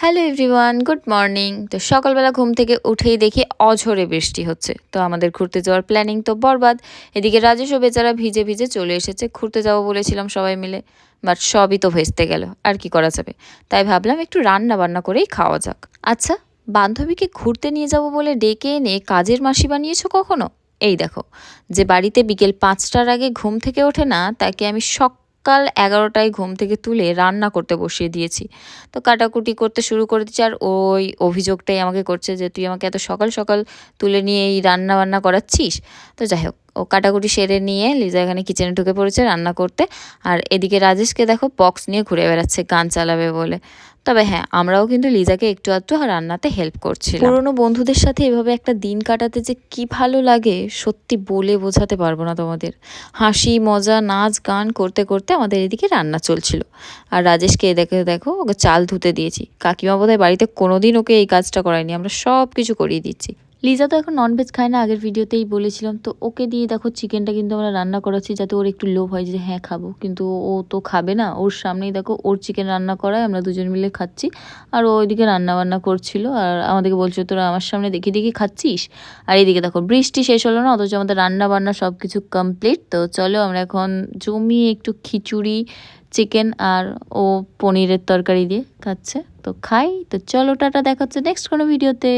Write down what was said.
Hello everyone, good morning. তো সকালবেলা ঘুম থেকে উঠেই দেখি অঝরে বৃষ্টি হচ্ছে। তো আমাদের ঘুরতে যাওয়ার প্ল্যানিং তো বরবাদ। এদিকে রাজেশও বেচারা ভিজে ভিজে চলে এসেছে। ঘুরতে যাবো বলেছিলাম সবাই মিলে, বাট সবই তো ভেস্তে গেল। আর কি করা যাবে, তাই ভাবলাম একটু রান্না বান্না করেই খাওয়া যাক। আচ্ছা, বান্ধবীকে ঘুরতে নিয়ে যাব বলে ডেকে এনে কাজের মাসি বানিয়েছো কখনো? এই দেখো, যে বাড়িতে বিকেল 5টার আগে ঘুম থেকে ওঠে না, তাকে আমি সকাল 11টায় ঘুম থেকে তুলে রান্না করতে বসিয়ে দিয়েছি। তো কাটাকুটি করতে শুরু করে দিচ্ছে, আর ওই অভিযোগটাই আমাকে করছে যে তুই আমাকে এত সকাল সকাল তুলে নিয়ে এই রান্না বান্না করাচ্ছিস। তো যাই হোক, ও কাটাকুটি সেরে নিয়ে লিজা এখানে কিচেনে ঢুকে পড়েছে রান্না করতে। আর এদিকে রাজেশকে দেখো বক্স নিয়ে ঘুরে বেড়াচ্ছে গান চালাবে বলে। তবে হ্যাঁ, আমরাও কিন্তু লিজাকে একটু আধটু রান্নাতে হেল্প করছিলাম। পুরোনো বন্ধুদের সাথে এভাবে একটা দিন কাটাতে যে কি ভালো লাগে সত্যি বলে বোঝাতে পারবো না তোমাদের। হাসি মজা নাচ গান করতে করতে আমাদের এদিকে রান্না চলছিল। আর রাজেশকে দেখে দেখো, ওকে চাল ধুতে দিয়েছি। কাকিমা বোধহয় বাড়িতে কোনোদিন ওকে এই কাজটা করায়নি, আমরা সব কিছু করিয়ে দিচ্ছি। লিজা তো এখন ননভেজ খায় না, আগের ভিডিওতেই বলেছিলাম। তো ওকে দিয়ে দেখো চিকেনটা কিন্তু আমরা রান্না করাচ্ছি, যাতে ওর একটু লোভ হয় যে হ্যাঁ খাবো, কিন্তু ও তো খাবে না। ওর সামনেই দেখো ওর চিকেন রান্না করায় আমরা দুজন মিলে খাচ্ছি, আর ও ওইদিকে রান্না বান্না করছিল আর আমাদেরকে বলছিল তোরা আমার সামনে দেখি দেখি খাচ্ছিস। আর এইদিকে দেখো বৃষ্টি শেষ হলো না, অথচ আমাদের রান্না বান্না সব কিছু কমপ্লিট। তো চলো আমরা এখন জমিয়ে একটু খিচুড়ি, চিকেন আর ও পনিরের তরকারি দিয়ে খাচ্ছে। তো খাই। তো চলো টাটা, দেখা হচ্ছে নেক্সট কোনো ভিডিওতে।